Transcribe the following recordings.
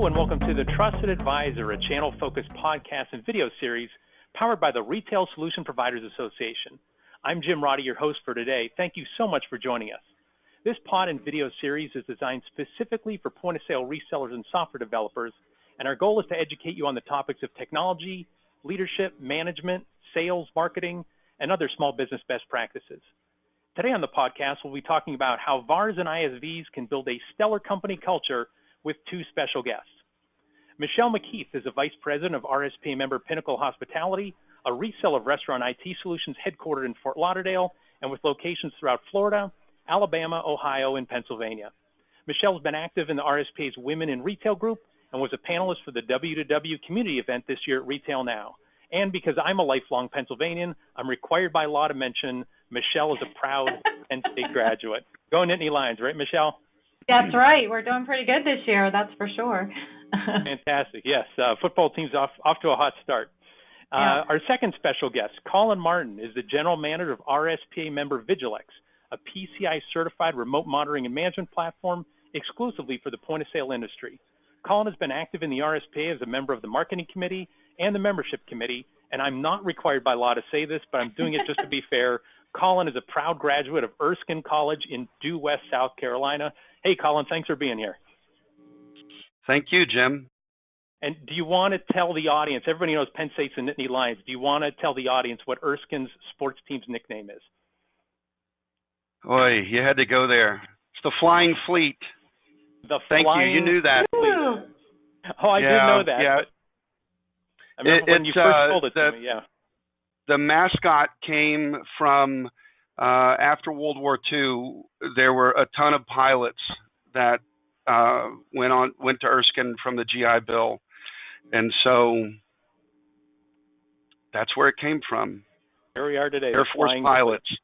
Hello and welcome to the Trusted Advisor, a channel-focused podcast and video series powered by the Retail Solution Providers Association. I'm Jim Roddy, your host for today. Thank you so much for joining us. This pod and video series is designed specifically for point-of-sale resellers and software developers, and our goal is to educate you on the topics of technology, leadership, management, sales, marketing, and other small business best practices. Today on the podcast, we'll be talking about how VARs and ISVs can build a stellar company culture with two special guests. Michelle MacKeith is a Vice President of RSPA member Pinnacle Hospitality, a reseller of restaurant IT solutions headquartered in Fort Lauderdale and with locations throughout Florida, Alabama, Ohio, and Pennsylvania. Michelle's been active in the RSPA's Women in Retail group and was a panelist for the W2W community event this year at Retail Now. And because I'm a lifelong Pennsylvanian, I'm required by law to mention Michelle is a proud Penn State graduate. Go Nittany Lions, right, Michelle? That's right. We're doing pretty good this year, that's for sure. Fantastic. Yes, football team's off to a hot start. Yeah. Our second special guest, Colin Martin, is the General Manager of RSPA member Vigilix, a PCI-certified remote monitoring and management platform exclusively for the point-of-sale industry. Colin has been active in the RSPA as a member of the Marketing Committee and the Membership Committee, and I'm not required by law to say this, but I'm doing it just to be fair. Colin is a proud graduate of Erskine College in Due West, South Carolina. Hey, Colin, thanks for being here. Thank you, Jim. And do you want to tell the audience, everybody knows Penn State's the Nittany Lions, do you want to tell the audience what Erskine's sports team's nickname is? Boy, you had to go there. It's the Flying Fleet. Thank you. You knew that. Fleet. Oh, I did know that. Yeah. I remember when you first told it to me, yeah. The mascot came from, after World War II, there were a ton of pilots that went to Erskine from the GI Bill. And so that's where it came from. Here we are today. Air Force pilots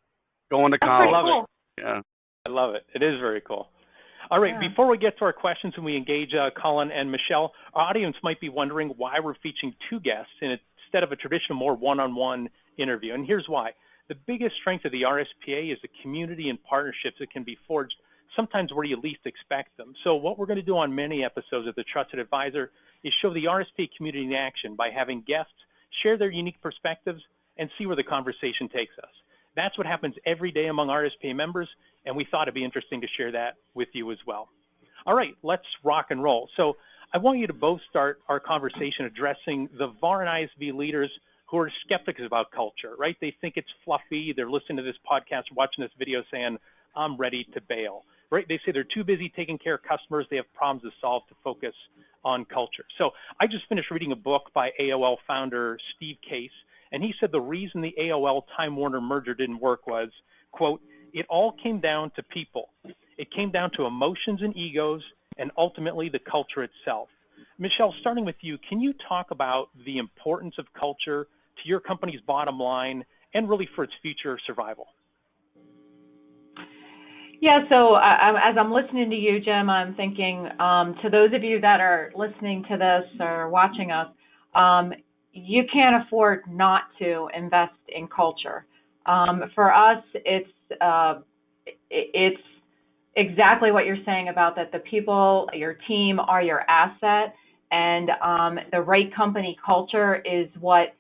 going to college. I love cool. it. Yeah. I love it. It is very cool. All right, Yeah. Before we get to our questions and we engage Colin and Michelle, our audience might be wondering why we're featuring two guests instead of a traditional, more one-on-one interview. And here's why. The biggest strength of the RSPA is the community and partnerships that can be forged sometimes where you least expect them. So what we're going to do on many episodes of The Trusted Advisor is show the RSPA community in action by having guests share their unique perspectives and see where the conversation takes us. That's what happens every day among RSPA members, and we thought it'd be interesting to share that with you as well. All right, let's rock and roll. So I want you to both start our conversation addressing the VAR and ISV leaders who are skeptics about culture, right? They think it's fluffy. They're listening to this podcast, watching this video saying, I'm ready to bail, right? They say they're too busy taking care of customers. They have problems to solve to focus on culture. So I just finished reading a book by AOL founder Steve Case, and he said the reason the AOL Time Warner merger didn't work was, quote, it all came down to people. It came down to emotions and egos and ultimately the culture itself. Michelle, starting with you, can you talk about the importance of culture to your company's bottom line and really for its future survival? Yeah, so as I'm listening to you, Jim, I'm thinking to those of you that are listening to this or watching us, you can't afford not to invest in culture. For us, it's exactly what you're saying about that the people, your team are your asset, and the right company culture is what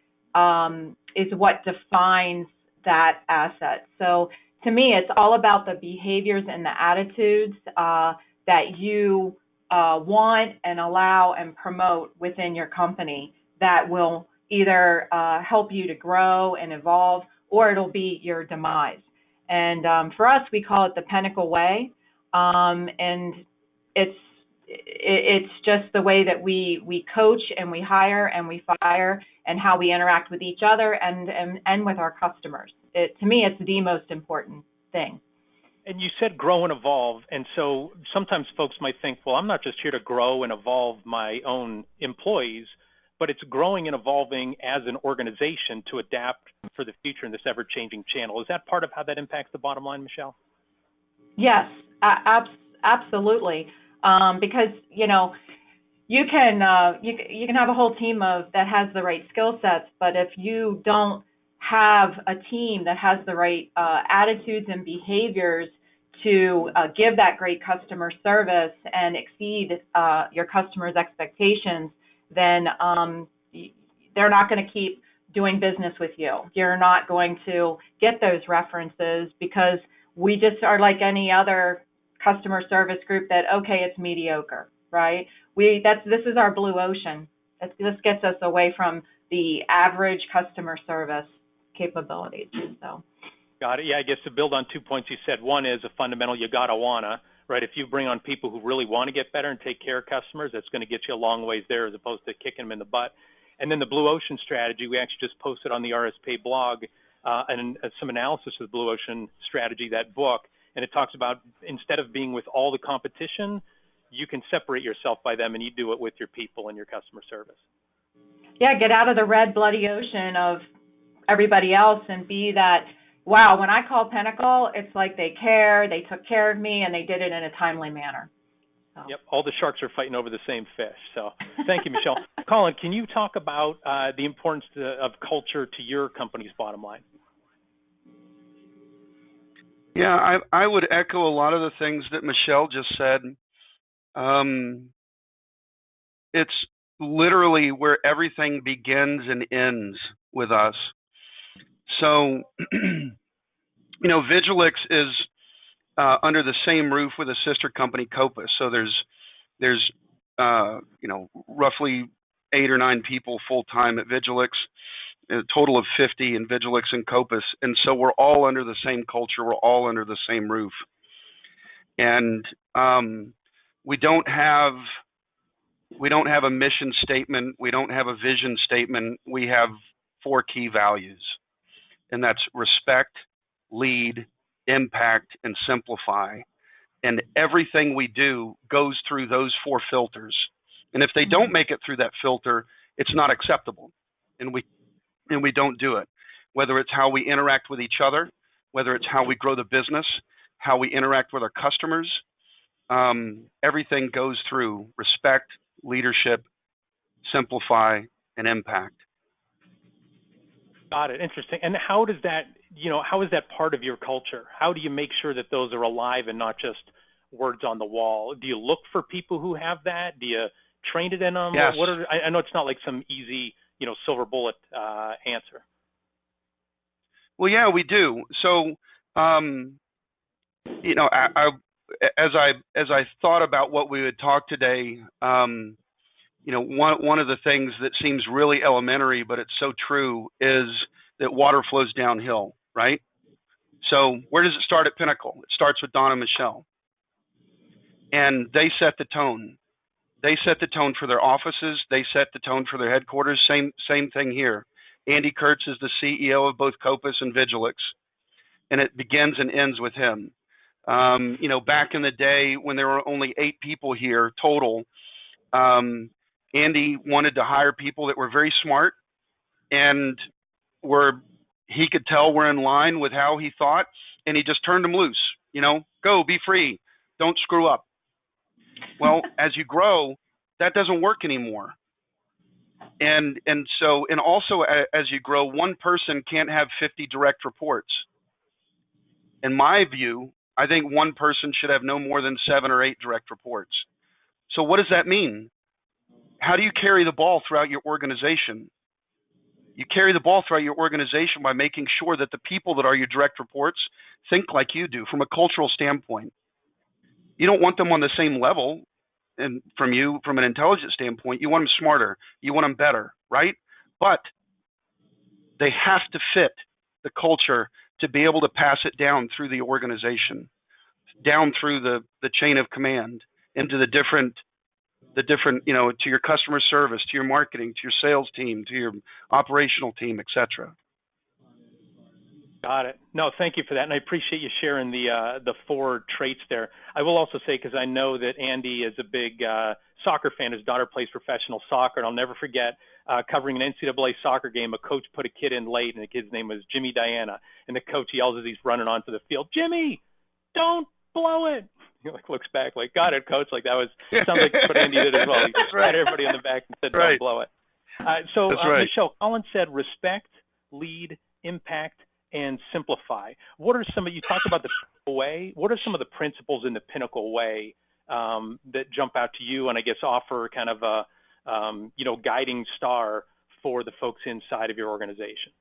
defines that asset. So to me, it's all about the behaviors and the attitudes that you want and allow and promote within your company that will either help you to grow and evolve, or it'll be your demise. And for us, we call it the Pinnacle Way, and it's just the way that we coach and we hire and we fire and how we interact with each other and with our customers. To me, it's the most important thing. And you said grow and evolve, and so sometimes folks might think, well, I'm not just here to grow and evolve my own employees, but it's growing and evolving as an organization to adapt for the future in this ever-changing channel. Is that part of how that impacts the bottom line, Michelle? Yes, absolutely. Because you can have a whole team that has the right skill sets, but if you don't have a team that has the right attitudes and behaviors to give that great customer service and exceed your customers' expectations, then they're not going to keep doing business with you. You're not going to get those references because we just are like any other customer service group that, okay, it's mediocre, right? This is our blue ocean. This gets us away from the average customer service capabilities. So. Got it. Yeah, I guess to build on 2 points you said, one is a fundamental you gotta wanna, right? If you bring on people who really want to get better and take care of customers, that's going to get you a long ways there as opposed to kicking them in the butt. And then the blue ocean strategy, we actually just posted on the RSPA blog and some analysis of the blue ocean strategy, that book, and it talks about instead of being with all the competition, you can separate yourself by them and you do it with your people and your customer service. Yeah, get out of the red bloody ocean of everybody else and be that, wow, when I call Pinnacle, it's like they care, they took care of me, and they did it in a timely manner. So. Yep, all the sharks are fighting over the same fish. So thank you, Michelle. Colin, can you talk about the importance of culture to your company's bottom line? Yeah, I would echo a lot of the things that Michelle just said. It's literally where everything begins and ends with us. So, Vigilix is under the same roof with a sister company, Copus. So there's roughly 8 or 9 people full time at Vigilix, a total of 50 in Vigilix and Copus, and so we're all under the same culture. We're all under the same roof, and we don't have a mission statement. We don't have a vision statement. We have 4 key values, and that's respect, lead, impact, and simplify. And everything we do goes through those 4 filters. And if they don't make it through that filter, it's not acceptable. And we don't do it. Whether it's how we interact with each other, whether it's how we grow the business, how we interact with our customers, everything goes through respect, leadership, simplify, and impact. Got it. Interesting. And how does that, how is that part of your culture? How do you make sure that those are alive and not just words on the wall? Do you look for people who have that? Do you train it in them? Yes. I know it's not like some easy, silver bullet answer. Well, yeah, we do. So, as I thought about what we would talk today, one of the things that seems really elementary, but it's so true, is that water flows downhill, right? So where does it start at Pinnacle? It starts with Don and Michelle. And they set the tone. They set the tone for their offices. They set the tone for their headquarters. Same thing here. Andy Kurtz is the CEO of both Copus and Vigilix, and it begins and ends with him. Back in the day when there were only 8 people here total, Andy wanted to hire people that were very smart and he could tell were in line with how he thought, and he just turned them loose. Go, be free, don't screw up. Well, as you grow, that doesn't work anymore. And also as you grow, one person can't have 50 direct reports. In my view, I think one person should have no more than 7 or 8 direct reports. So what does that mean? How do you carry the ball throughout your organization? You carry the ball throughout your organization by making sure that the people that are your direct reports think like you do from a cultural standpoint. You don't want them on the same level and from an intelligence standpoint. You want them smarter. You want them better, right? But they have to fit the culture to be able to pass it down through the organization, down through the chain of command into the different, to your customer service, to your marketing, to your sales team, to your operational team, et cetera. Got it. No, thank you for that, and I appreciate you sharing the 4 traits there. I will also say, because I know that Andy is a big soccer fan, his daughter plays professional soccer, and I'll never forget covering an NCAA soccer game. A coach put a kid in late, and the kid's name was Jimmy Diana, and the coach yells as he's running onto the field, "Jimmy, don't blow it!" He looks back like, "Got it, coach." Like that sounds like what Andy did as well. He pat everybody on the back and said, "Don't blow it." Right. Michelle, Colin said respect, lead, impact, and simplify. What are some of, you talked about the Pinnacle way, what are some of the principles in the Pinnacle way that jump out to you and I guess offer kind of a, guiding star for the folks inside of your organization?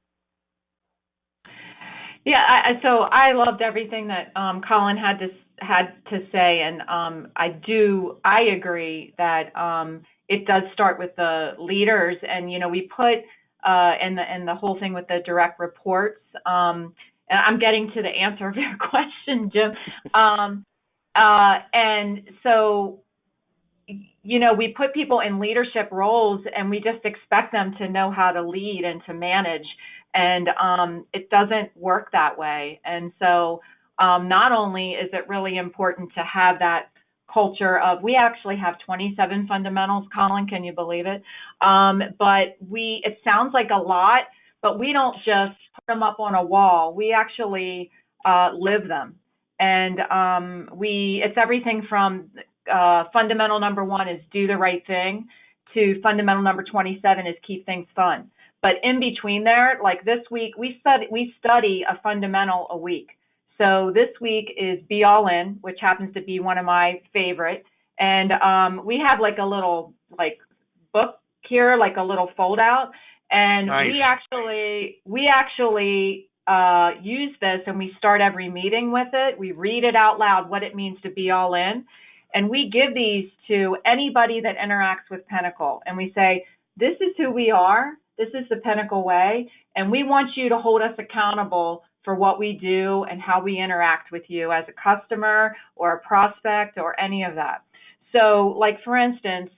Yeah, so I loved everything that Colin had to say, and I agree that it does start with the leaders, and we put in the whole thing with the direct reports. And I'm getting to the answer of your question, Jim. And so, we put people in leadership roles, and we just expect them to know how to lead and to manage. And it doesn't work that way. And so not only is it really important to have that culture of, we actually have 27 fundamentals, Colin, can you believe it? But it sounds like a lot, but we don't just put them up on a wall. We actually live them. And it's everything from fundamental number 1 is do the right thing to fundamental number 27 is keep things fun. But in between there, like this week, we study a fundamental a week. So this week is be all in, which happens to be one of my favorite. And we have like a little book here, like a little fold out. And nice. we actually use this, and we start every meeting with it. We read it out loud, what it means to be all in. And we give these to anybody that interacts with Pinnacle. And we say, this is who we are. This is the Pinnacle way, and we want you to hold us accountable for what we do and how we interact with you as a customer or a prospect or any of that. So, like for instance,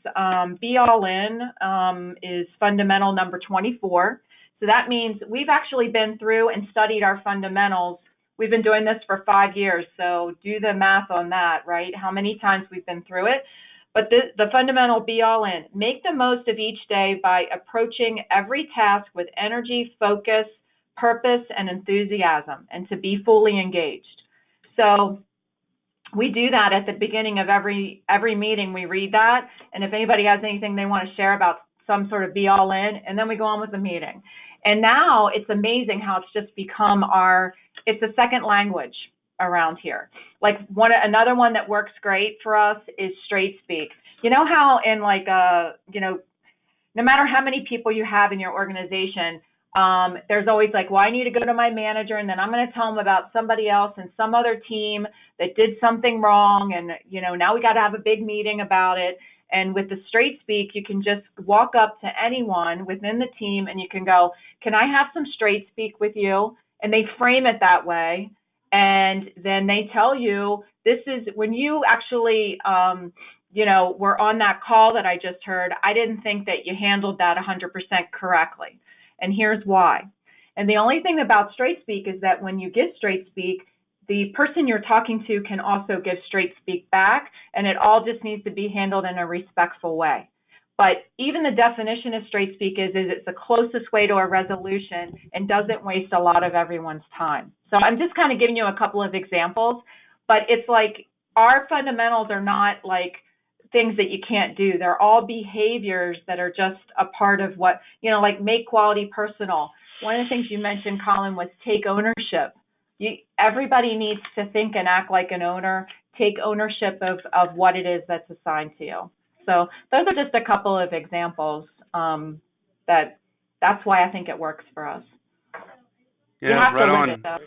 be all in is fundamental number 24. So that means we've actually been through and studied our fundamentals. We've been doing this for 5 years, so do the math on that, right? How many times we've been through it. But the fundamental be all in. Make the most of each day by approaching every task with energy, focus, purpose, and enthusiasm, and to be fully engaged. So we do that at the beginning of every meeting. We read that, and if anybody has anything they want to share about some sort of be all in, and then we go on with the meeting. And now it's amazing how it's just become it's a second language around here. Like another one that works great for us is straight speak. You know how in no matter how many people you have in your organization, there's always like, well, I need to go to my manager, and then I'm going to tell them about somebody else and some other team that did something wrong, and now we got to have a big meeting about it. And with the straight speak, you can just walk up to anyone within the team and you can go, can I have some straight speak with you? And they frame it that way. And then they tell you, this is when you actually, were on that call that I just heard, I didn't think that you handled that 100% correctly. And here's why. And the only thing about straight speak is that when you give straight speak, the person you're talking to can also give straight speak back, and it all just needs to be handled in a respectful way. But even the definition of straight speak is it's the closest way to a resolution and doesn't waste a lot of everyone's time. So I'm just kind of giving you a couple of examples, but it's like our fundamentals are not like things that you can't do. They're all behaviors that are just a part of what, like make quality personal. One of the things you mentioned, Colin, was take ownership. Everybody needs to think and act like an owner, take ownership of what it is that's assigned to you. So those are just a couple of examples that's why I think it works for us. Yeah, you have right to live on. it, though.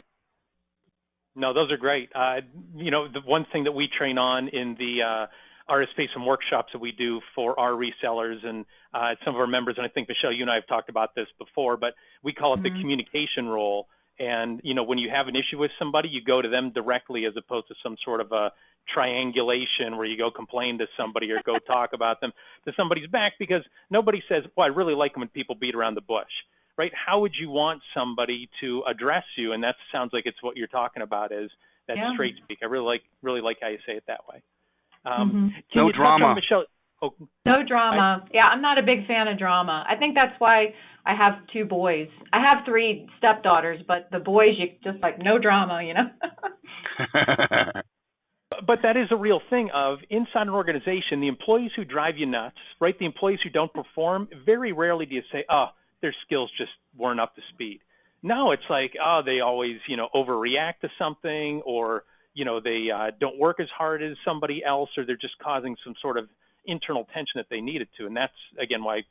No, those are great. The one thing that we train on in the RSPA, some workshops that we do for our resellers and some of our members, and I think, Michelle, you and I have talked about this before, but we call it the communication role. And, when you have an issue with somebody, you go to them directly as opposed to some sort of a triangulation where you go complain to somebody or go talk about them to somebody's back, because nobody says, well, I really like them when people beat around the bush, right? How would you want somebody to address you? And that sounds like it's what you're talking about is that straight speak. I really like how you say it that way. No drama. Michelle? Oh, no drama. Yeah, I'm not a big fan of drama. I think that's why I have 2 boys. I have 3 stepdaughters, but the boys, you just like no drama, But that is a real thing of inside an organization, the employees who drive you nuts, right? The employees who don't perform, very rarely do you say, oh, their skills just weren't up to speed. No, it's like, oh, they always, overreact to something, or, they don't work as hard as somebody else, or they're just causing some sort of internal tension that they needed to. And that's, again, why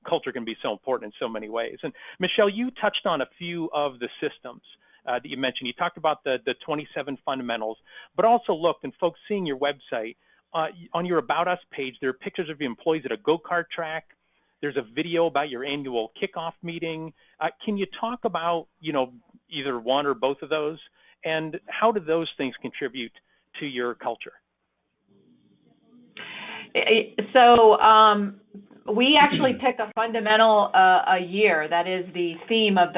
culture can be so important in so many ways. And Michelle, you touched on a few of the systems that you mentioned. You talked about the 27 fundamentals, but also looked, and folks seeing your website, on your About Us page, there are pictures of your employees at a go-kart track. There's a video about your annual kickoff meeting. Can you talk about, either one or both of those, and how do those things contribute to your culture? So we actually pick a fundamental a year that is the theme of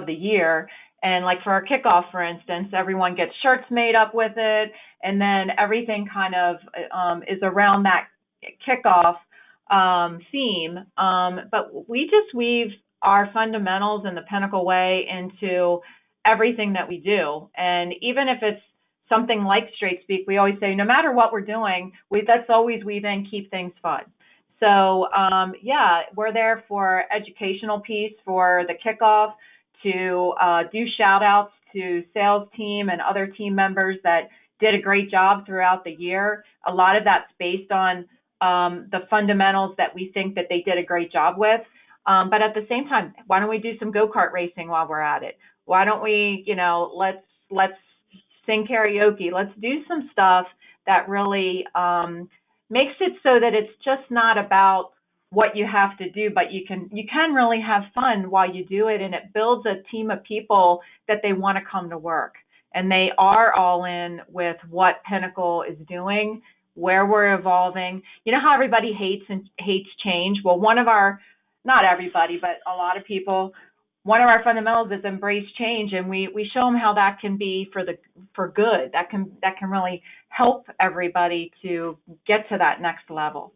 the year. And like for our kickoff, for instance, everyone gets shirts made up with it, and then everything kind of is around that kickoff theme. But we just weave our fundamentals in the Pinnacle way into everything that we do. And even if it's something like Straight Speak, we always say, no matter what we're doing, that's always we then keep things fun. So yeah, we're there for educational piece for the kickoff, to do shout outs to sales team and other team members that did a great job throughout the year. A lot of that's based on the fundamentals that we think that they did a great job with. But at the same time, why don't we do some go-kart racing while we're at it? Why don't we, let's sing karaoke. Let's do some stuff that really makes it so that it's just not about what you have to do, but you can really have fun while you do it, and it builds a team of people that they want to come to work, and they are all in with what Pinnacle is doing, where we're evolving. You know how everybody hates change? Well, not everybody, but a lot of people, one of our fundamentals is embrace change, and we show them how that can be for good. That can really help everybody to get to that next level.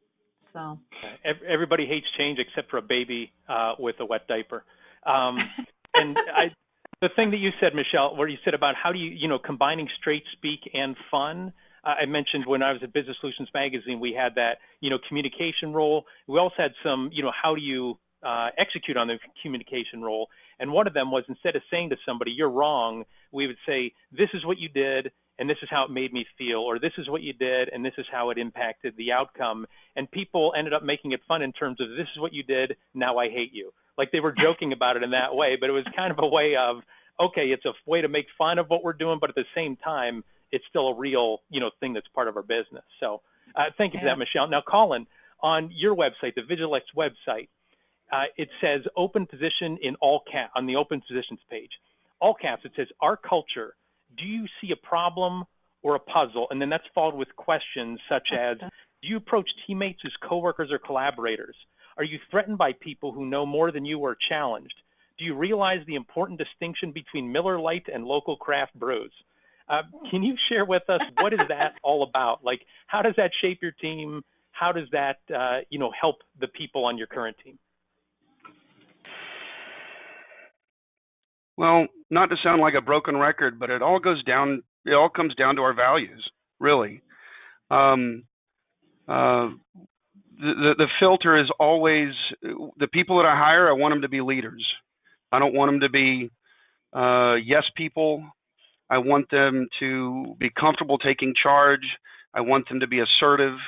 So everybody hates change except for a baby with a wet diaper. And the thing that you said, Michelle, where you said about how do you, combining straight speak and fun. I mentioned when I was at Business Solutions Magazine, we had that, communication role. We also had some, how do you execute on the communication role. And one of them was, instead of saying to somebody, you're wrong, we would say, this is what you did, and this is how it made me feel, or this is what you did, and this is how it impacted the outcome. And people ended up making it fun in terms of, this is what you did, now I hate you. Like they were joking about it in that way, but it was kind of a way of, okay, it's a way to make fun of what we're doing, but at the same time, it's still a real, thing that's part of our business. So thank you for that, Michelle. Now, Colin, on your website, the Vigilix website, it says open position in all caps on the open positions page. All caps, it says, our culture, do you see a problem or a puzzle? And then that's followed with questions such as, do you approach teammates as coworkers or collaborators? Are you threatened by people who know more than you or challenged? Do you realize the important distinction between Miller Lite and local craft brews? Can you share with us, what is that all about? Like, how does that shape your team? How does that, help the people on your current team? Well, not to sound like a broken record, but it all comes down to our values, really. The filter is always, the people that I hire, I want them to be leaders. I don't want them to be yes people. I want them to be comfortable taking charge. I want them to be assertive.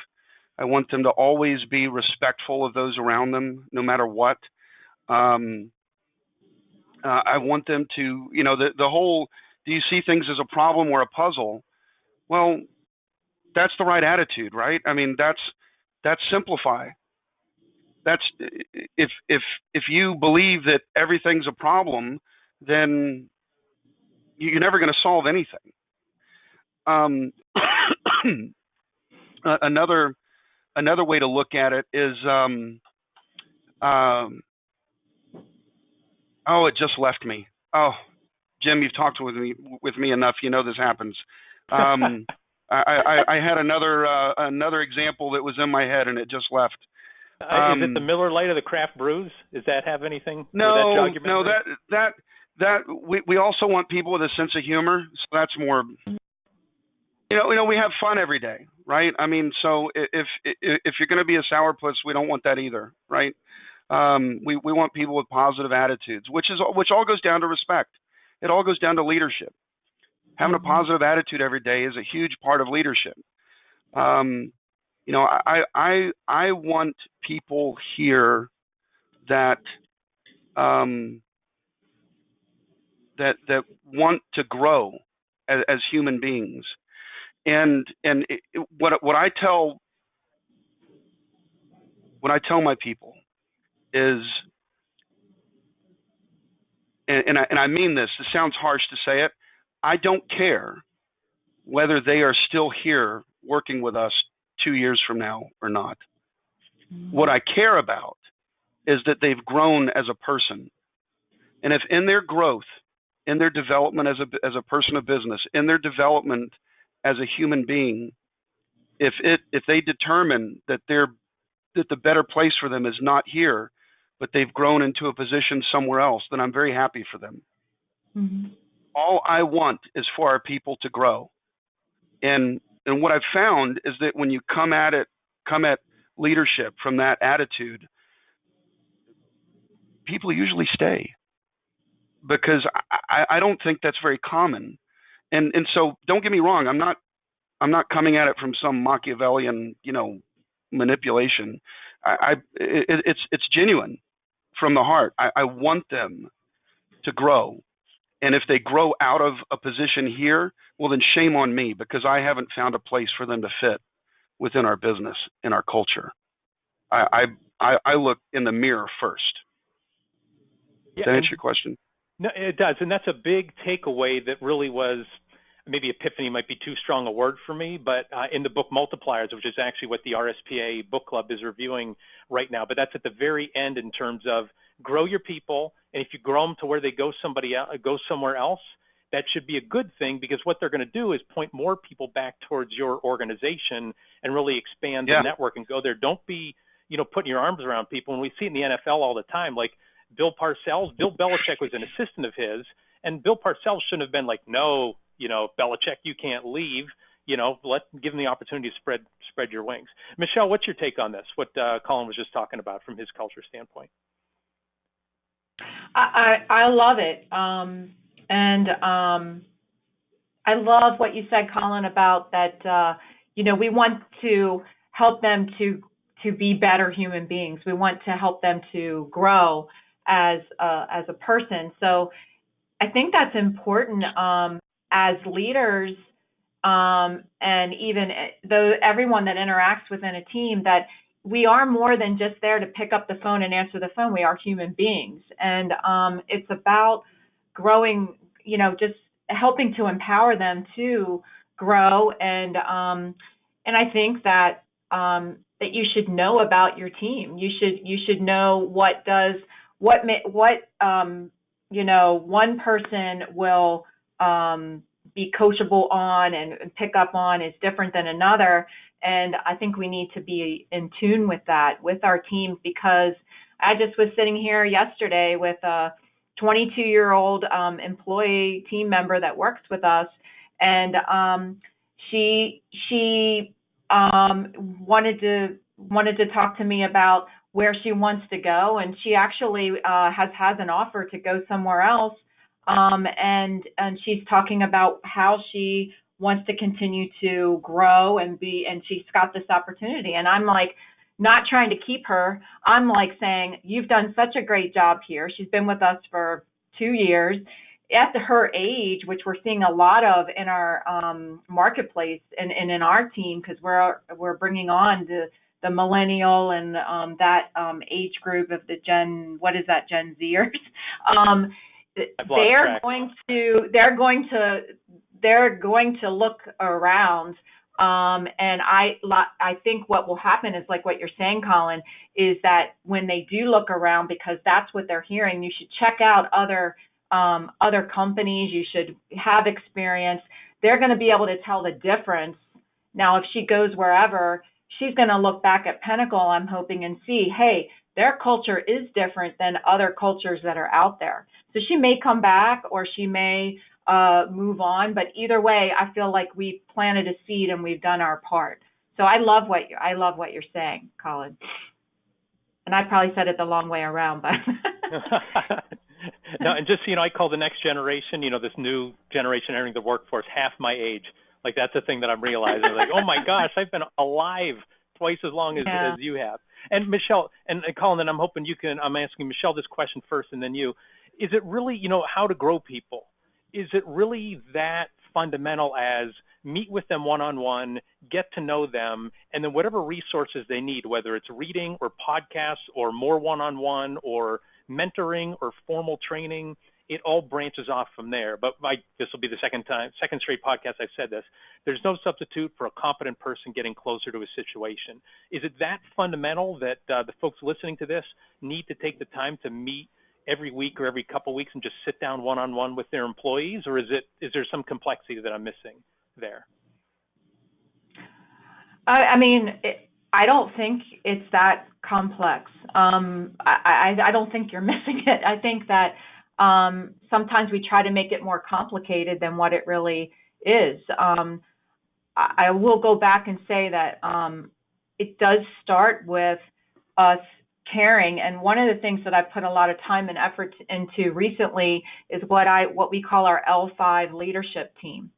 I want them to always be respectful of those around them, no matter what. I want them to, the whole, do you see things as a problem or a puzzle? Well, that's the right attitude, right? I mean, that's simplify. That's if you believe that everything's a problem, then you're never going to solve anything. Another way to look at it is, oh, it just left me. Oh, Jim, you've talked with me enough. You know this happens. I had another example that was in my head and it just left. Is it the Miller Lite or the craft brews? Does that have anything? No, that we also want people with a sense of humor. So that's more. We have fun every day, right? I mean, so if you're going to be a sourpuss, we don't want that either, right? We want people with positive attitudes, which all goes down to respect. It all goes down to leadership. Having a positive attitude every day is a huge part of leadership. You know, I want people here that that want to grow as human beings, and what I tell my people is, and I mean this. It sounds harsh to say it. I don't care whether they are still here working with us 2 years from now or not. What I care about is that they've grown as a person, and if in their growth, in their development as a person of business, in their development as a human being, if they determine that the better place for them is not here, but they've grown into a position somewhere else, then I'm very happy for them. Mm-hmm. All I want is for our people to grow. And what I've found is that when you come at leadership from that attitude, people usually stay, because I don't think that's very common. And so don't get me wrong, I'm not coming at it from some Machiavellian, manipulation. It's genuine from the heart. I want them to grow. And if they grow out of a position here, well, then shame on me, because I haven't found a place for them to fit within our business, in our culture. I look in the mirror first. Does that answer your question? No, it does. And that's a big takeaway that really was, maybe epiphany might be too strong a word for me, but in the book Multipliers, which is actually what the RSPA book club is reviewing right now, but that's at the very end in terms of grow your people. And if you grow them to where they go somewhere else, that should be a good thing, because what they're going to do is point more people back towards your organization and really expand the network and go there. Don't be, putting your arms around people. And we see it in the NFL all the time, like Bill Belichick was an assistant of his, and Bill Parcells shouldn't have been like, no, Belichick, you can't leave. Give him the opportunity to spread your wings. Michelle, what's your take on this? What Colin was just talking about from his culture standpoint? I love it. And I love what you said, Colin, about that, we want to help them to be better human beings. We want to help them to grow as a person. So I think that's important as leaders, and even though everyone that interacts within a team, that we are more than just there to pick up the phone and answer the phone. We are human beings. And it's about growing, just helping to empower them to grow. And I think that that you should know about your team. You should know what one person will be coachable on and pick up on is different than another. And I think we need to be in tune with that with our teams, because I just was sitting here yesterday with a 22-year-old employee team member that works with us, and she wanted to talk to me about where she wants to go, and she actually has an offer to go somewhere else, and she's talking about how she wants to continue to grow and she's got this opportunity. And I'm like, not trying to keep her. I'm like saying, you've done such a great job here. She's been with us for 2 years. At her age, which we're seeing a lot of in our marketplace and in our team, because we're bringing on the millennial and that age group of the Gen Zers. They're going to look around, and I think what will happen is like what you're saying, Colin, is that when they do look around, because that's what they're hearing, you should check out other companies. You should have experience. They're going to be able to tell the difference. Now, if she goes wherever, she's going to look back at Pinnacle, I'm hoping, and see, hey, their culture is different than other cultures that are out there. So she may come back, or she may move on, but either way, I feel like we planted a seed and we've done our part. So I love what you're saying, Colin. And I probably said it the long way around, but. No, and just, I call the next generation, this new generation entering the workforce half my age. Like, that's the thing that I'm realizing. Like, oh my gosh, I've been alive twice as long as you have. And Michelle and Colin, and I'm hoping I'm asking Michelle this question first and then you. Is it really, how to grow people? Is it really that fundamental as meet with them one-on-one, get to know them, and then whatever resources they need, whether it's reading or podcasts or more one-on-one or mentoring or formal training, it all branches off from there. But this will be the second straight podcast I've said this. There's no substitute for a competent person getting closer to a situation. Is it that fundamental that the folks listening to this need to take the time to meet every week or every couple of weeks and just sit down one-on-one with their employees, or is there some complexity that I'm missing there? I don't think it's that complex. I don't think you're missing it. I think that sometimes we try to make it more complicated than what it really is. I will go back and say that it does start with us caring. And one of the things that I've put a lot of time and effort into recently is what we call our L5 leadership team.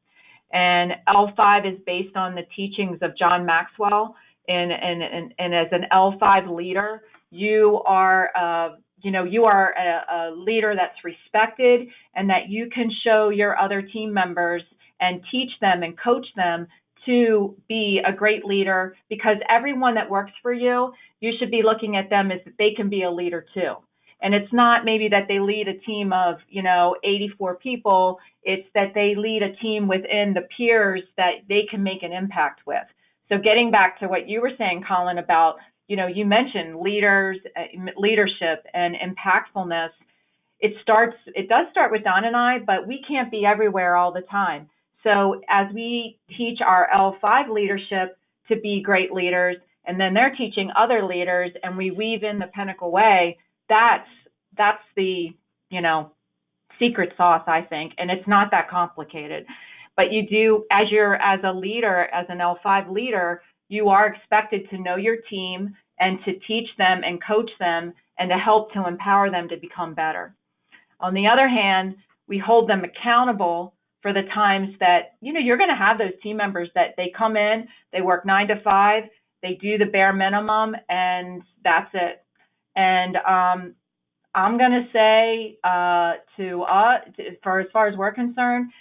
And L5 is based on the teachings of John Maxwell. And as an L5 leader, you are a leader that's respected, and that you can show your other team members and teach them and coach them to be a great leader, because everyone that works for you, you should be looking at them as that they can be a leader too. And it's not maybe that they lead a team of, 84 people. It's that they lead a team within the peers that they can make an impact with. So getting back to what you were saying, Colin, about, you mentioned leadership and impactfulness. It does start with Don and I, but we can't be everywhere all the time. So as we teach our L5 leadership to be great leaders, and then they're teaching other leaders, and we weave in the Pinnacle way, that's the, secret sauce, I think. And it's not that complicated. But you do, as a leader, as an L5 leader, you are expected to know your team and to teach them and coach them and to help to empower them to become better. On the other hand, we hold them accountable for the times that, you're going to have those team members that they come in, they work 9 to 5, they do the bare minimum, and that's it. And I'm going to say for as far as we're concerned,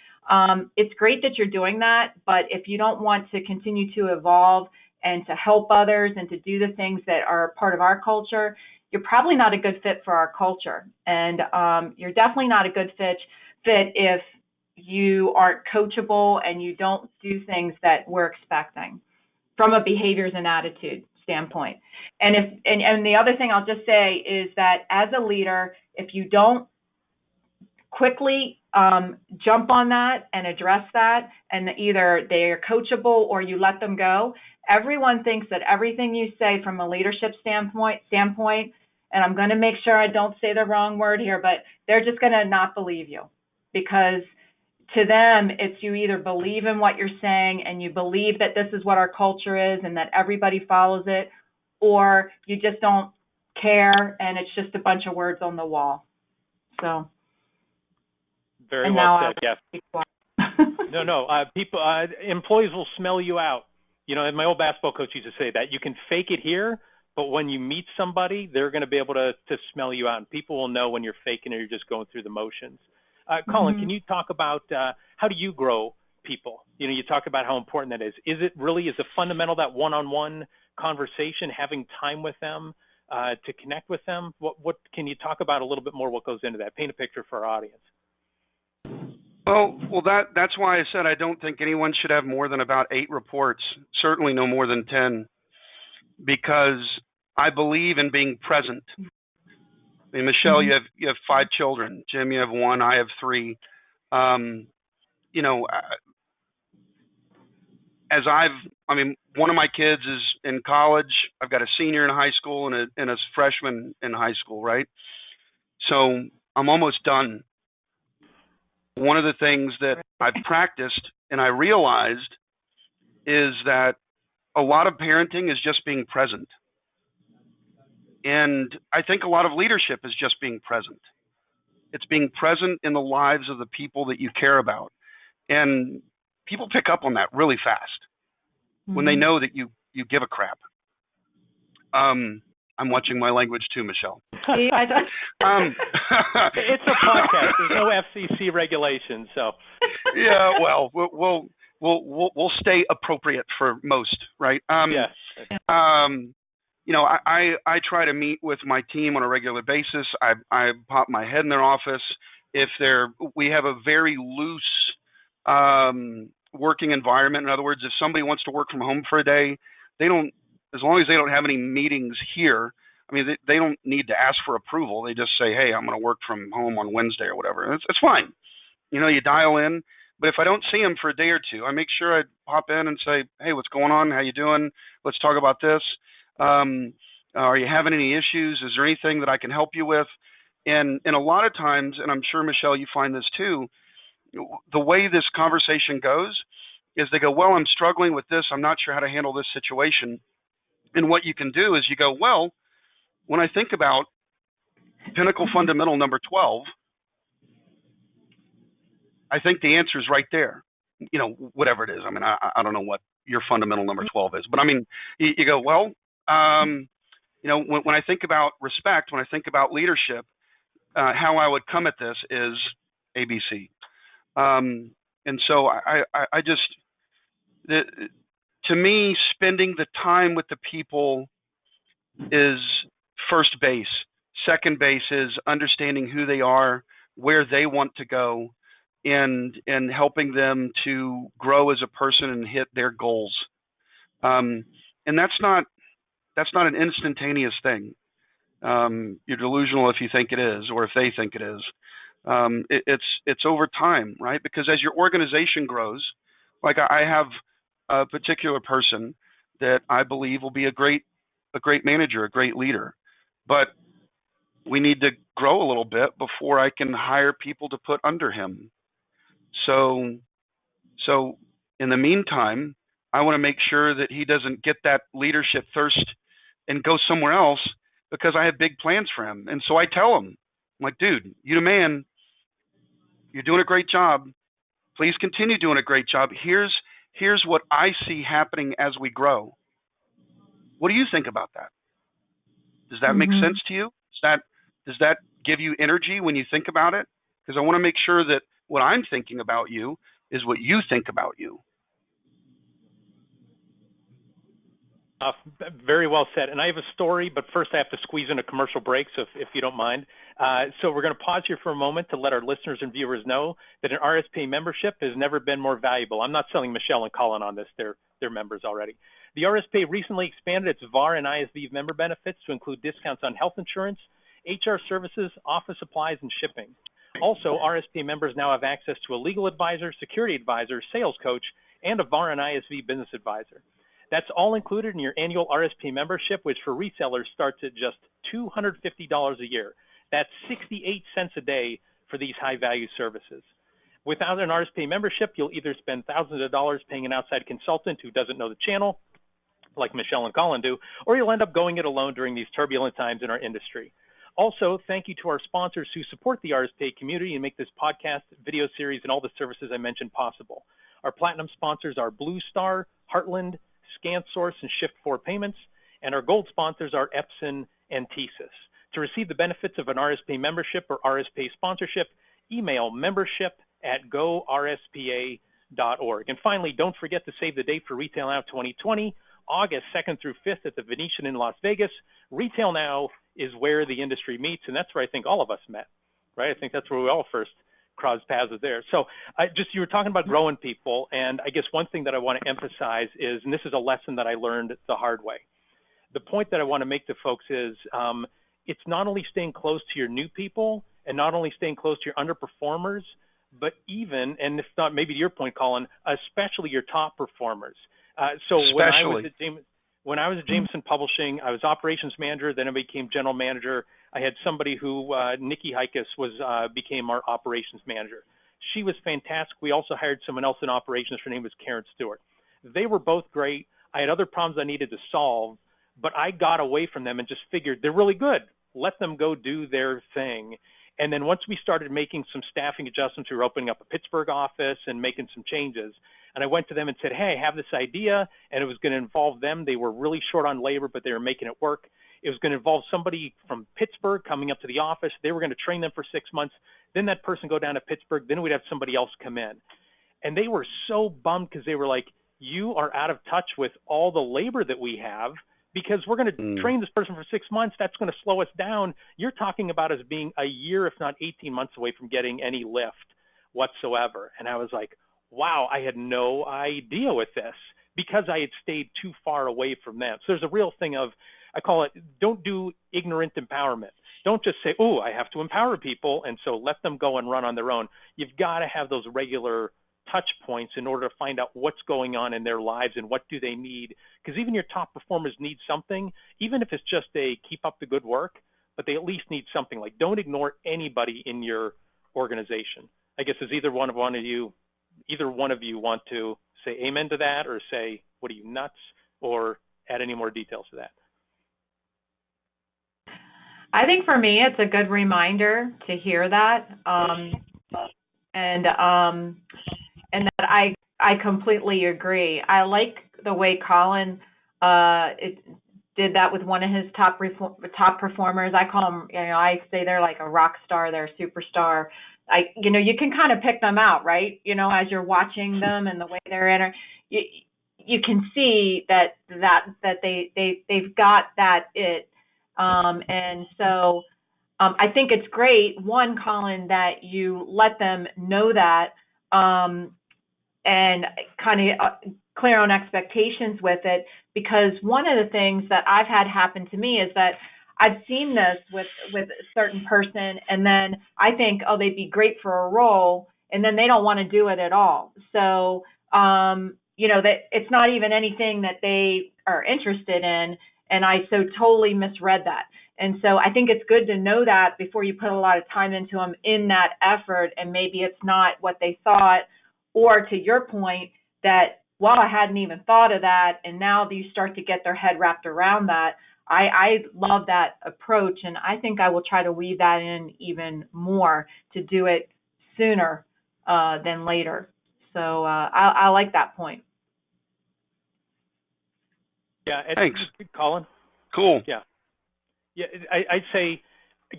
it's great that you're doing that, but if you don't want to continue to evolve and to help others and to do the things that are part of our culture, you're probably not a good fit for our culture. And you're definitely not a good fit if you aren't coachable and you don't do things that we're expecting from a behaviors and attitude standpoint. And the other thing I'll just say is that as a leader, if you don't quickly jump on that and address that, and either they're coachable or you let them go, everyone thinks that everything you say from a leadership standpoint, and I'm going to make sure I don't say the wrong word here, but they're just going to not believe you, because to them, it's you either believe in what you're saying and you believe that this is what our culture is and that everybody follows it, or you just don't care and it's just a bunch of words on the wall. So. Very well said. Yes. No. Employees will smell you out. And my old basketball coach used to say that you can fake it here, but when you meet somebody, they're going to be able to smell you out, and people will know when you're faking or you're just going through the motions. Colin, can you talk about how do you grow people? You talk about how important that is. Is it fundamental, that one-on-one conversation, having time with them to connect with them? What can you talk about a little bit more? What goes into that? Paint a picture for our audience. Well, that's why I said I don't think anyone should have more than about 8 reports. Certainly no more than 10, because I believe in being present. I mean, Michelle, you have 5 children. Jim, you have 1. I have 3. One of my kids is in college. I've got a senior in high school and a freshman in high school, right? So I'm almost done. One of the things that I've practiced and I realized is that a lot of parenting is just being present. And I think a lot of leadership is just being present. It's being present in the lives of the people that you care about. And people pick up on that really fast when they know that you give a crap. I'm watching my language too, Michelle. See, it's a podcast. There's no FCC regulations, so. Yeah, well, we'll stay appropriate for most, right? Yeah. You know, I try to meet with my team on a regular basis. I pop my head in their office. We have a very loose working environment. In other words, if somebody wants to work from home for a day, as long as they don't have any meetings here, I mean, they don't need to ask for approval. They just say, hey, I'm going to work from home on Wednesday or whatever. It's fine. You know, you dial in. But if I don't see them for a day or two, I make sure I pop in and say, hey, what's going on? How you doing? Let's talk about this. Are you having any issues? Is there anything that I can help you with? And a lot of times, and I'm sure, Michelle, you find this too, the way this conversation goes is they go, well, I'm struggling with this. I'm not sure how to handle this situation. And what you can do is you go, well, when I think about Pinnacle Fundamental number 12, I think the answer is right there. You know, whatever it is. I mean, I don't know what your fundamental number 12 is, but I mean, you go, well, you know, when I think about respect, when I think about leadership, how I would come at this is ABC. And so I just, to me, spending the time with the people is first base. Second base is understanding who they are, where they want to go, and helping them to grow as a person and hit their goals. And that's not an instantaneous thing. You're delusional if you think it is, or if they think it is. It's over time, right? Because as your organization grows, like I have a particular person that I believe will be a great manager, a great leader, but we need to grow a little bit before I can hire people to put under him. So in the meantime, I want to make sure that he doesn't get that leadership thirst and go somewhere else, because I have big plans for him. And so I tell him, I'm like, dude, you the man, you're doing a great job. Please continue doing a great job. Here's what I see happening as we grow. What do you think about that? Does that make sense to you? Does that give you energy when you think about it? Because I want to make sure that what I'm thinking about you is what you think about you. Very well said. And I have a story, but first I have to squeeze in a commercial break, so if you don't mind. So we're going to pause here for a moment to let our listeners and viewers know that an RSPA membership has never been more valuable. I'm not selling Michelle and Colin on this. They're members already. The RSPA recently expanded its VAR and ISV member benefits to include discounts on health insurance, HR services, office supplies, and shipping. Also, RSPA members now have access to a legal advisor, security advisor, sales coach, and a VAR and ISV business advisor. That's all included in your annual RSPA membership, which for resellers starts at just $250 a year. That's 68 cents a day for these high-value services. Without an RSPA membership, you'll either spend thousands of dollars paying an outside consultant who doesn't know the channel, like Michelle and Colin do, or you'll end up going it alone during these turbulent times in our industry. Also, thank you to our sponsors who support the RSPA community and make this podcast, video series, and all the services I mentioned possible. Our platinum sponsors are Blue Star, Heartland, ScanSource, and Shift4 Payments, and our gold sponsors are Epson and TSYS. To receive the benefits of an RSPA membership or RSPA sponsorship, email membership@gorspa.org. And finally, don't forget to save the date for Retail Now 2020, August 2nd through 5th at the Venetian in Las Vegas. Retail Now is where the industry meets, and that's where I think all of us met, right? I think that's where we all first crossed paths with there. So you were talking about growing people, and I guess one thing that I want to emphasize is, and this is a lesson that I learned the hard way. The point that I want to make to folks is it's not only staying close to your new people and not only staying close to your underperformers, but even, and if not maybe to your point, Colin, especially your top performers. When I was at Jameson Publishing, I was operations manager, then I became general manager. I had somebody who, Nikki Hikas, became our operations manager. She was fantastic. We also hired someone else in operations. Her name was Karen Stewart. They were both great. I had other problems I needed to solve, but I got away from them and just figured they're really good. Let them go do their thing. And then once we started making some staffing adjustments, we were opening up a Pittsburgh office and making some changes. And I went to them and said, hey, I have this idea, and it was going to involve them. They were really short on labor, but they were making it work. It was going to involve somebody from Pittsburgh coming up to the office. They were going to train them for 6 months. Then that person go down to Pittsburgh. Then we'd have somebody else come in. And they were so bummed because they were like, you are out of touch with all the labor that we have, because we're going to train this person for 6 months. That's going to slow us down. You're talking about us being a year, if not 18 months away from getting any lift whatsoever. And I was like, wow, I had no idea with this because I had stayed too far away from them. So there's a real thing of, I call it, don't do ignorant empowerment. Don't just say, oh, I have to empower people, and so let them go and run on their own. You've got to have those regular touch points in order to find out what's going on in their lives and what do they need. Because even your top performers need something, even if it's just a keep up the good work, but they at least need something. Like, don't ignore anybody in your organization. I guess is either one of you want to say amen to that, or say, what are you, nuts, or add any more details to that? I think for me, it's a good reminder to hear that. And that I completely agree. I like the way Colin did that with one of his top performers. I call them, I say they're like a rock star, they're a superstar. You can kind of pick them out, right? As you're watching them and the way they're you can see that they've got that it. And so I think it's great, one, Colin, that you let them know that. And kind of clear on expectations with it, because one of the things that I've had happen to me is that I've seen this with a certain person, and then I think, oh, they'd be great for a role, and then they don't want to do it at all. So, that it's not even anything that they are interested in, and I so totally misread that. And so I think it's good to know that before you put a lot of time into them in that effort, and maybe it's not what they thought. Or to your point, that, well, I hadn't even thought of that, and now you start to get their head wrapped around that. I love that approach, and I think I will try to weave that in even more to do it sooner than later. So I like that point. Yeah, thanks, Colin. Cool. Yeah, I'd say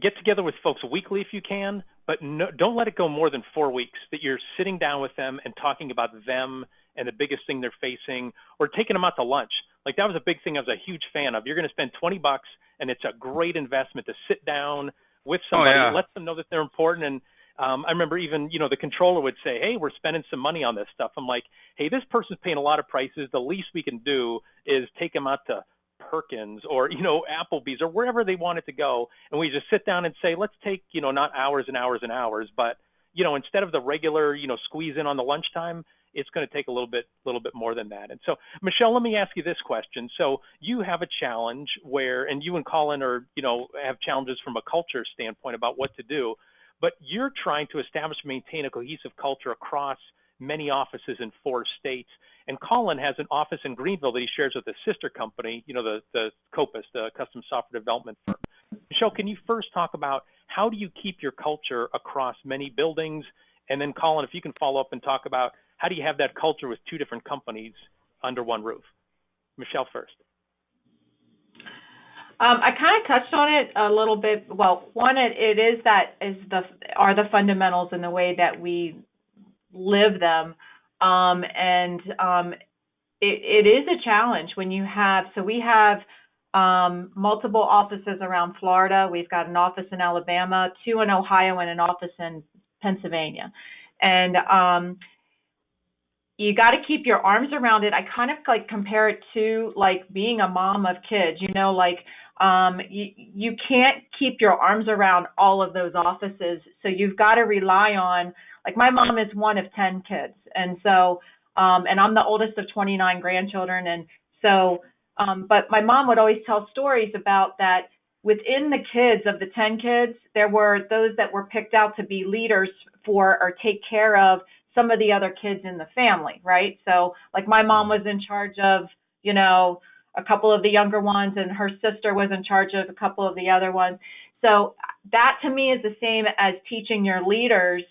get together with folks weekly if you can, but don't let it go more than 4 weeks, that you're sitting down with them and talking about them and the biggest thing they're facing, or taking them out to lunch. Like, that was a big thing I was a huge fan of. You're going to spend $20, and it's a great investment to sit down with somebody, let them know that they're important. And I remember even, the controller would say, hey, we're spending some money on this stuff. I'm like, hey, this person's paying a lot of prices. The least we can do is take them out to Perkins or, Applebee's or wherever they wanted to go. And we just sit down and say, let's take, not hours and hours and hours, but, instead of the regular, squeeze in on the lunchtime, it's going to take a little bit more than that. And so, Michelle, let me ask you this question. So you have a challenge where, and you and Colin are, have challenges from a culture standpoint about what to do, but you're trying to establish and maintain a cohesive culture across many offices in 4 states. And Colin has an office in Greenville that he shares with a sister company, the Copus, the custom software development firm. Michelle, can you first talk about how do you keep your culture across many buildings? And then Colin, if you can follow up and talk about how do you have that culture with 2 different companies under one roof? Michelle first. I kind of touched on it a little bit. Well, one, it are the fundamentals in the way that we live them. It is a challenge when you have, so we have multiple offices around Florida. We've got an office in Alabama, 2 in Ohio, and an office in Pennsylvania. And you got to keep your arms around it. I kind of like compare it to like being a mom of kids, you can't keep your arms around all of those offices. So you've got to rely on, like, my mom is one of 10 kids. And so, and I'm the oldest of 29 grandchildren. And so, but my mom would always tell stories about that within the kids, of the 10 kids, there were those that were picked out to be leaders for or take care of some of the other kids in the family, right? So, like, my mom was in charge of, a couple of the younger ones, and her sister was in charge of a couple of the other ones. So that to me is the same as teaching your leaders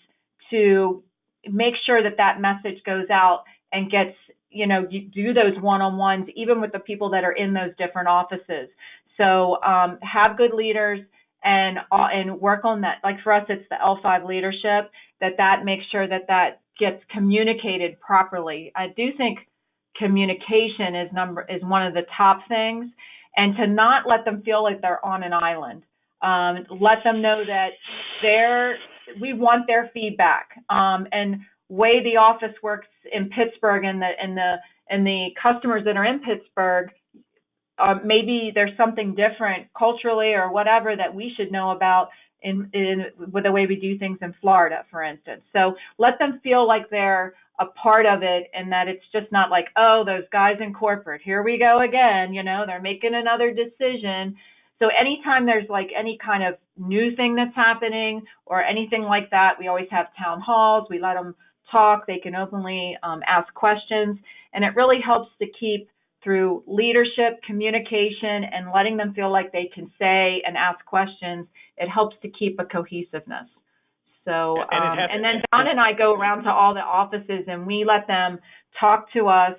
to make sure that that message goes out and gets, you do those one-on-ones, even with the people that are in those different offices. So have good leaders and work on that. Like for us, it's the L5 leadership, that makes sure that gets communicated properly. I do think communication is one of the top things, and to not let them feel like they're on an island. Let them know that we want their feedback. And way the office works in Pittsburgh and the customers that are in Pittsburgh, maybe there's something different culturally or whatever that we should know about with the way we do things in Florida, for instance. So let them feel like they're a part of it, and that it's just not like, oh, those guys in corporate, here we go again, they're making another decision. So anytime there's like any kind of new thing that's happening or anything like that, we always have town halls. We let them talk. They can openly ask questions. And it really helps to keep through leadership, communication, and letting them feel like they can say and ask questions. It helps to keep a cohesiveness. So, and then Don and I go around to all the offices and we let them talk to us.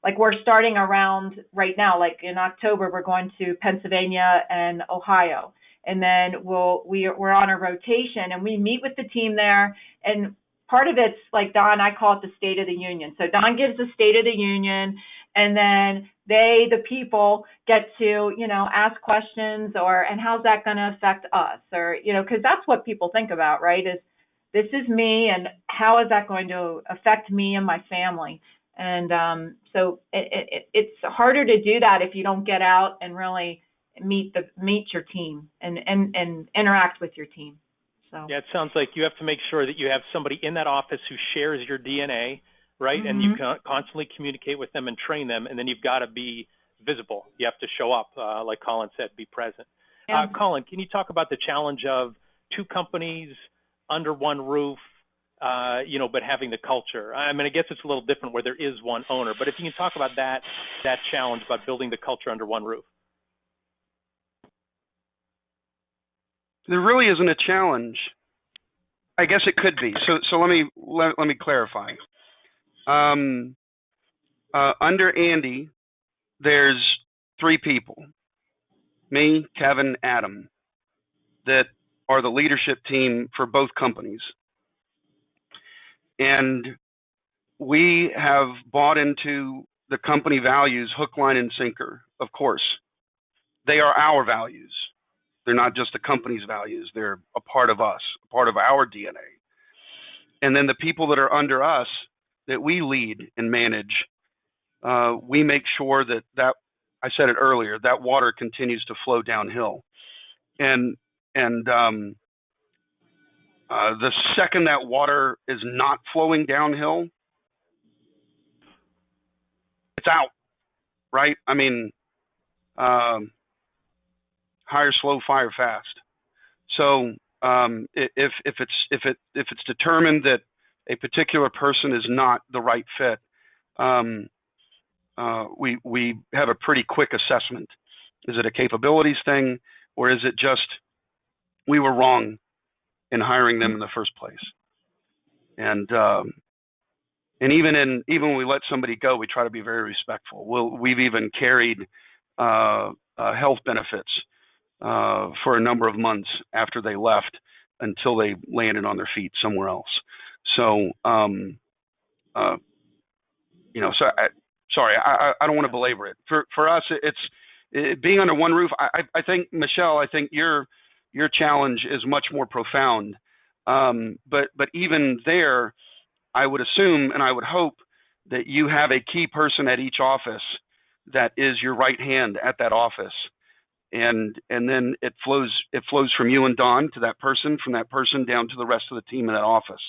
Like we're starting around right now, like in October, we're going to Pennsylvania and Ohio. And then we're on a rotation and we meet with the team there. And part of it's like Don, I call it the State of the Union. So Don gives the State of the Union, and then the people get to, ask questions and how's that going to affect us? Or, because that's what people think about, right? Is this is me and how is that going to affect me and my family? And so it's harder to do that if you don't get out and really meet your team and interact with your team. So yeah, it sounds like you have to make sure that you have somebody in that office who shares your DNA, right? Mm-hmm. And you can constantly communicate with them and train them, and then you've got to be visible. You have to show up, like Colin said, be present. Yeah. Colin, can you talk about the challenge of two companies under one roof, but having the culture? I mean, I guess it's a little different where there is one owner, but if you can talk about that challenge about building the culture under one roof. There really isn't a challenge. I guess it could be. So let me clarify. Under Andy, there's three people: me, Kevin, Adam, that are the leadership team for both companies. And we have bought into the company values, hook, line, and sinker, of course. They are our values. They're not just the company's values. They're a part of us, a part of our DNA. And then the people that are under us that we lead and manage, we make sure that I said it earlier, that water continues to flow downhill. And the second that water is not flowing downhill, it's out, right? I mean, hire slow, fire fast. So if it's determined that a particular person is not the right fit, we have a pretty quick assessment. Is it a capabilities thing, or is it just we were wrong in hiring them in the first place? And even when we let somebody go, we try to be very respectful. We've even carried health benefits for a number of months after they left until they landed on their feet somewhere else. So, sorry, I don't want to belabor it. For us, it's being under one roof. I think, Michelle, your challenge is much more profound. But even there, I would assume and I would hope that you have a key person at each office that is your right hand at that office. And then it flows from you and Don to that person, from that person down to the rest of the team in that office.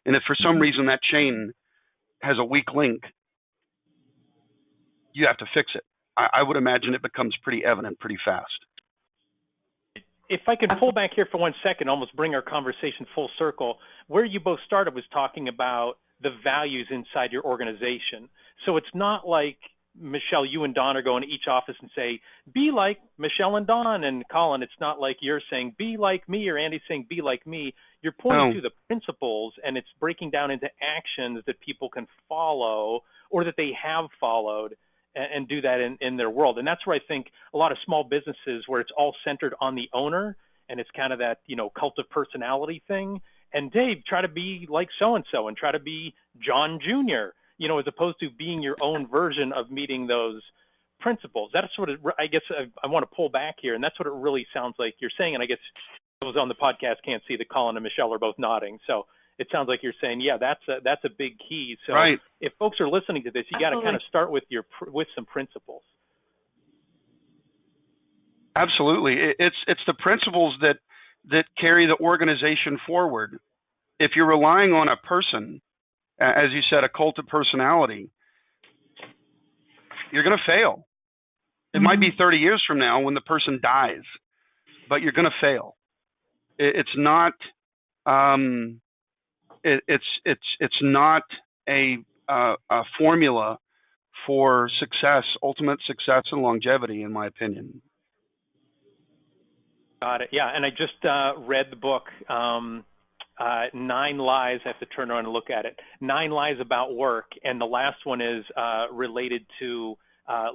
And if for some reason that chain has a weak link, you have to fix it. I would imagine it becomes pretty evident pretty fast. If I could pull back here for 1 second, almost bring our conversation full circle, where you both started was talking about the values inside your organization. So it's not like Michelle, you and Don are going to each office and say, be like Michelle and Don. And Colin, it's not like you're saying, be like me, or Andy's saying, be like me. You're pointing to the principles, and it's breaking down into actions that people can follow or that they have followed and do that in their world. And that's where I think a lot of small businesses, where it's all centered on the owner, and it's kind of that, cult of personality thing. And Dave, try to be like so-and-so and try to be John Jr., as opposed to being your own version of meeting those principles. That's what I guess I want to pull back here, and that's what it really sounds like you're saying. And I guess those on the podcast can't see that Colin and Michelle are both nodding. So it sounds like you're saying, yeah, that's a big key. So right. If folks are listening to this, you got to kind of start with some principles. Absolutely. It's the principles that carry the organization forward. If you're relying on a person, as you said, a cult of personality, you're going to fail. It might be 30 years from now when the person dies, but you're going to fail. It's not. It's not a formula for success, ultimate success, and longevity, in my opinion. Got it. Yeah, and I just read the book, 9 Lies. I have to turn around and look at it. 9 Lies About Work, and the last one is related to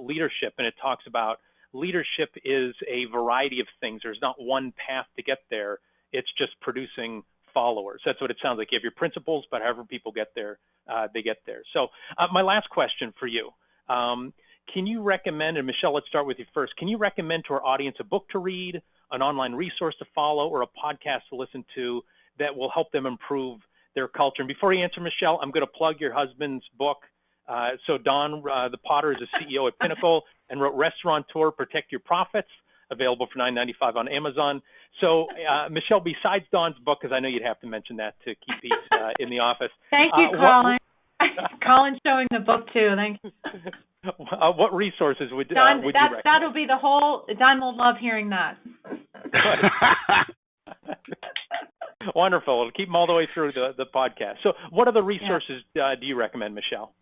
leadership, and it talks about leadership is a variety of things. There's not one path to get there. It's just producing followers. That's what it sounds like. You have your principles, but however people get there, they get there. So my last question for you. Can you recommend, and Michelle, let's start with you first. Can you recommend to our audience a book to read, an online resource to follow, or a podcast to listen to that will help them improve their culture? And before you answer, Michelle, I'm going to plug your husband's book. So Don, the Potter, is a CEO at Pinnacle and wrote Restaurateur, Protect Your Profits, available for $9.95 on Amazon. So Michelle, besides Don's book, because I know you'd have to mention that to keep peace in the office. Thank you, Colin. Colin's showing the book too. Thank you. What resources would you recommend? That'll be the whole. Don will love hearing that. Wonderful. It'll keep them all the way through the podcast. So what other resources do you recommend, Michelle?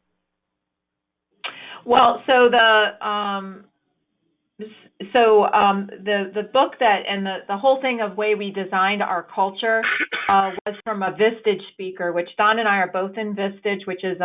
Well, so the book that and the whole thing of way we designed our culture was from a Vistage speaker, which Don and I are both in Vistage, which is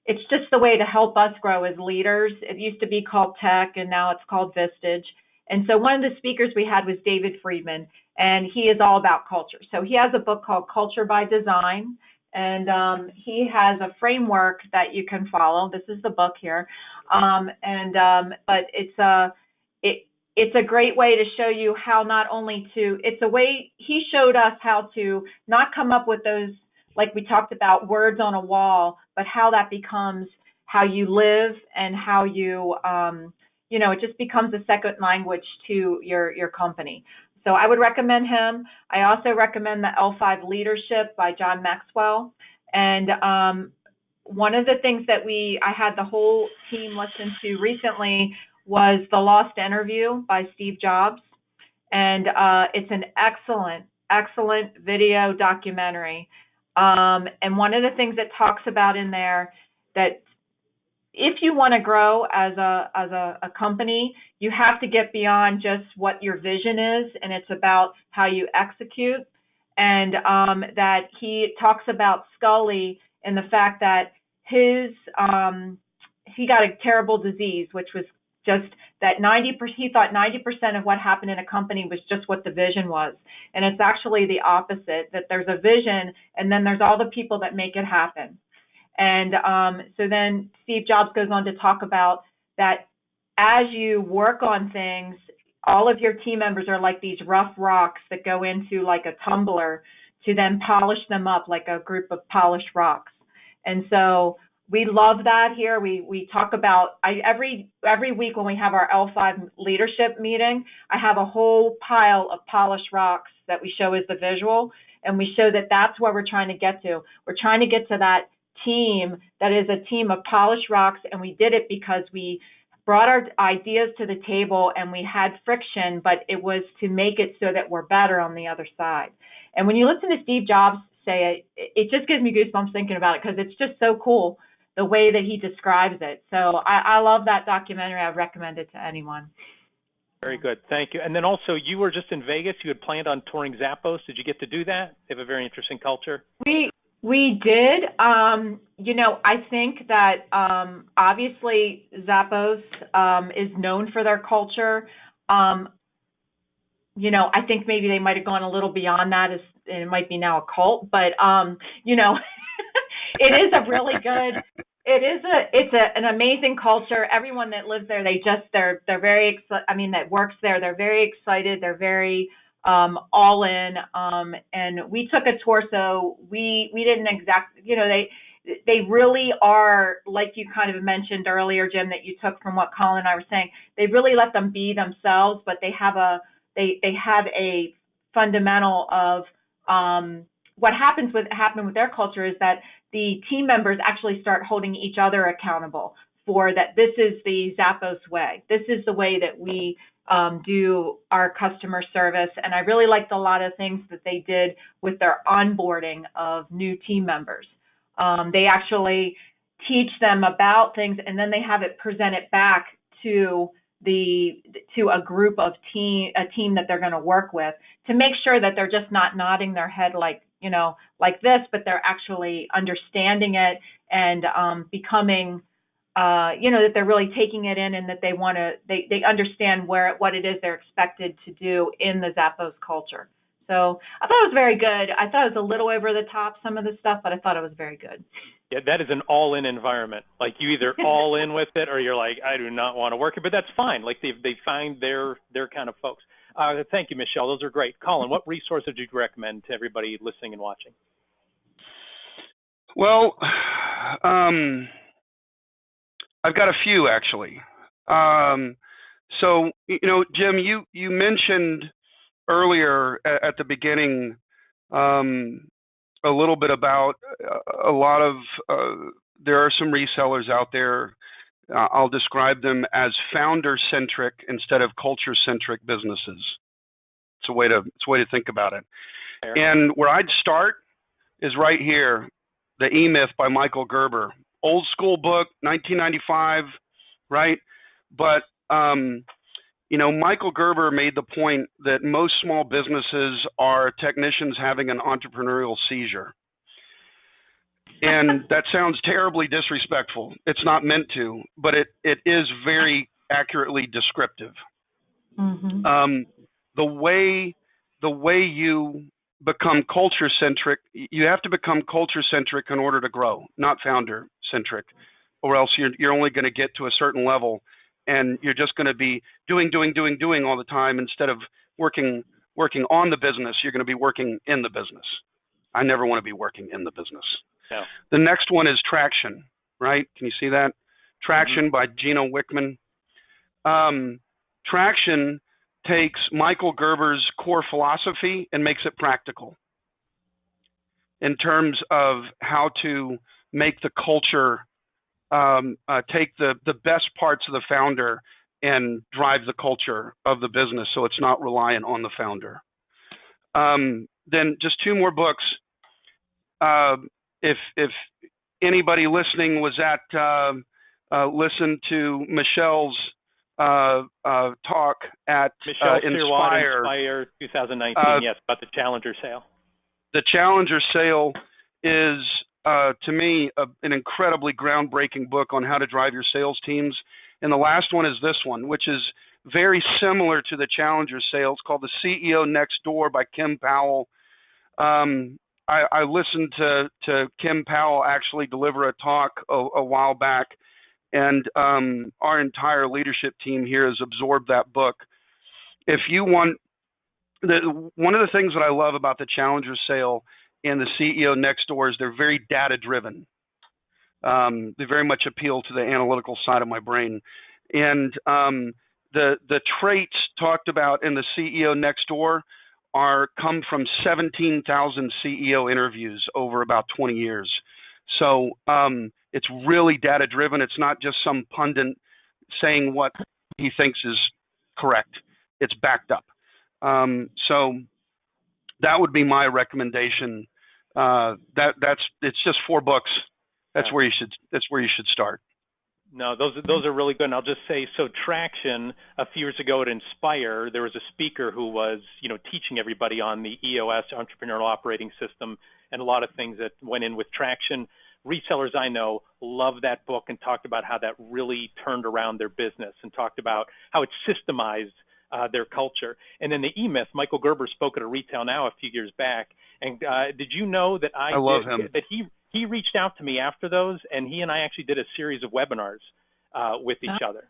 it's just the way to help us grow as leaders. It used to be called Tech, and now it's called Vistage. And so one of the speakers we had was David Friedman, and he is all about culture. So he has a book called Culture by Design, and he has a framework that you can follow. This is the book here, but it's a great way to show you how not only to. It's a way he showed us how to not come up with those, like we talked about, words on a wall, but how that becomes how you live and how you, it just becomes a second language to your company. So I would recommend him. I also recommend the L5 Leadership by John Maxwell. And one of the things that I had the whole team listen to recently was The Lost Interview by Steve Jobs. And it's an excellent video documentary. And one of the things it talks about in there, that if you want to grow as a company, you have to get beyond just what your vision is, and it's about how you execute. And that he talks about Scully and the fact that he got a terrible disease, which was just that he thought 90% of what happened in a company was just what the vision was. And it's actually the opposite, that there's a vision and then there's all the people that make it happen. And so then Steve Jobs goes on to talk about that as you work on things, all of your team members are like these rough rocks that go into like a tumbler to then polish them up like a group of polished rocks. And so we love that here. We talk about, every week when we have our L5 leadership meeting, I have a whole pile of polished rocks that we show as the visual, and we show that that's where we're trying to get to. We're trying to get to that team that is a team of polished rocks, and we did it because we brought our ideas to the table and we had friction, but it was to make it so that we're better on the other side. And when you listen to Steve Jobs say it, it just gives me goosebumps thinking about it, because it's just so cool the way that he describes it. So I love that documentary. I recommend it to anyone. Very good. Thank you. And then also, you were just in Vegas. You had planned on touring Zappos. Did you get to do that? They have a very interesting culture. We did. I think that obviously Zappos is known for their culture. I think maybe they might have gone a little beyond that, and it might be now a cult. But it is a really good. It's an amazing culture. Everyone that lives there, they're very that works there. They're very excited. They're very all in. And we took a tour, so we didn't they really are, like you kind of mentioned earlier, Jim, that you took from what Colin and I were saying. They really let them be themselves, but they have a fundamental of what happened with their culture is that the team members actually start holding each other accountable for that. This is the Zappos way. This is the way that we do our customer service. And I really liked a lot of things that they did with their onboarding of new team members. They actually teach them about things, and then they have it presented back to a group of a team that they're going to work with, to make sure that they're just not nodding their head like this, but they're actually understanding it and becoming, that they're really taking it in, and that they understand what it is they're expected to do in the Zappos culture. So I thought it was very good. I thought it was a little over the top, some of the stuff, but I thought it was very good. Yeah, that is an all-in environment. Like, you either all in with it, or you're like, I do not want to work it. But that's fine. Like, they find their kind of folks. Thank you, Michelle. Those are great. Colin, what resource would you recommend to everybody listening and watching? Well, I've got a few, actually. So, Jim, you mentioned earlier at the beginning a little bit about a lot of there are some resellers out there. I'll describe them as founder-centric instead of culture-centric businesses. It's a way to think about it. Fair. And where I'd start is right here, The E-Myth by Michael Gerber. Old school book, 1995, right? But Michael Gerber made the point that most small businesses are technicians having an entrepreneurial seizure. And that sounds terribly disrespectful. It's not meant to, but it is very accurately descriptive. Mm-hmm. The way you become culture-centric, you have to become culture-centric in order to grow, not founder-centric, or else you're only going to get to a certain level, and you're just going to be doing all the time instead of working on the business. You're going to be working in the business. I never want to be working in the business. No. The next one is Traction, right? Can you see that? Traction by Gino Wickman. Traction takes Michael Gerber's core philosophy and makes it practical in terms of how to make the culture take the best parts of the founder and drive the culture of the business, so it's not reliant on the founder. Then just two more books. If anybody listening was listen to Michelle's talk at Inspire 2019, yes, about the Challenger sale. The Challenger sale is, to me, an incredibly groundbreaking book on how to drive your sales teams. And the last one is this one, which is very similar to the Challenger sale. It's called The CEO Next Door by Kim Powell. I listened to Kim Powell actually deliver a talk a while back, and our entire leadership team here has absorbed that book. If you want, one of the things that I love about the Challenger sale and the CEO Next Door is they're very data-driven. They very much appeal to the analytical side of my brain. And the traits talked about in the CEO Next Door come from 17,000 CEO interviews over about 20 years. So it's really data-driven. It's not just some pundit saying what he thinks is correct. It's backed up. So that would be my recommendation. It's just 4 books. That's where you should start. No, those are really good. And I'll just say, so Traction, a few years ago at Inspire, there was a speaker who was, teaching everybody on the EOS, Entrepreneurial Operating System, and a lot of things that went in with Traction. Resellers I know love that book and talked about how that really turned around their business and talked about how it systemized their culture. And then the E-Myth, Michael Gerber spoke at a Retail Now a few years back. And did you know that I love him. That he reached out to me after those, and he and I actually did a series of webinars with each other.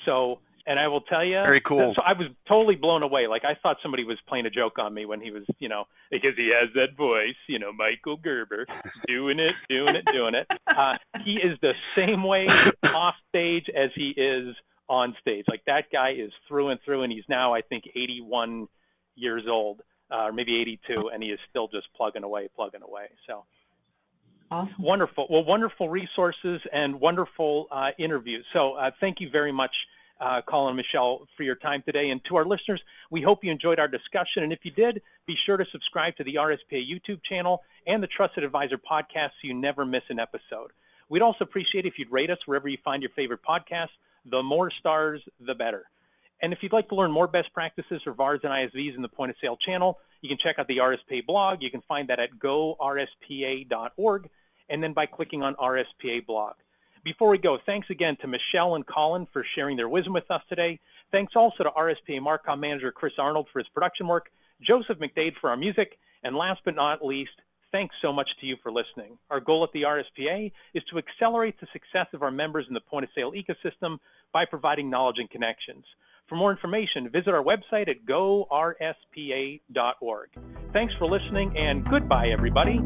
So, and I will tell you, very cool. So I was totally blown away. Like, I thought somebody was playing a joke on me when he was, because he has that voice, Michael Gerber, doing it. He is the same way off stage as he is on stage. Like, that guy is through and through, and he's now, I think, 81 years old, or maybe 82, and he is still just plugging away. So. Awesome. Wonderful. Well, wonderful resources and wonderful interviews. So thank you very much, Colin and Michelle, for your time today. And to our listeners, we hope you enjoyed our discussion. And if you did, be sure to subscribe to the RSPA YouTube channel and the Trusted Advisor podcast so you never miss an episode. We'd also appreciate if you'd rate us wherever you find your favorite podcast. The more stars, the better. And if you'd like to learn more best practices for VARs and ISVs in the point of sale channel, you can check out the RSPA blog. You can find that at gorspa.org, and then by clicking on RSPA blog. Before we go, thanks again to Michelle and Colin for sharing their wisdom with us today. Thanks also to RSPA Marcom Manager Chris Arnold for his production work, Joseph McDade for our music, and last but not least, thanks so much to you for listening. Our goal at the RSPA is to accelerate the success of our members in the point of sale ecosystem by providing knowledge and connections. For more information, visit our website at gorspa.org. Thanks for listening, and goodbye, everybody.